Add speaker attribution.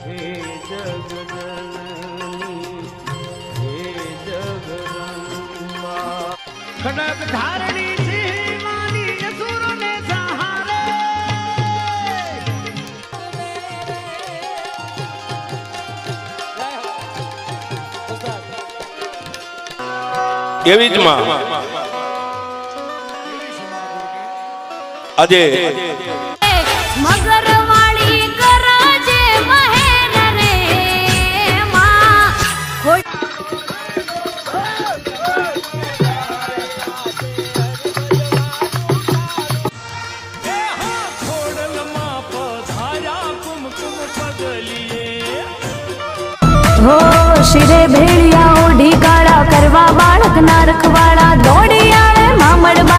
Speaker 1: હે જગજનની હે જગદંબા ખડક ધારણી સિંહવાની અસુરને સહારે
Speaker 2: એવી જ માં આજે
Speaker 3: મગરવાળી ગરજે મહેર રે માં
Speaker 1: ખોડલમાં પધાર્યા કુમકુમ પગલીએ
Speaker 3: હો શિરે ભેળિયા ઓઢી કાળા કરવા બાળક ના રખવાળા દોડી આળે મામડ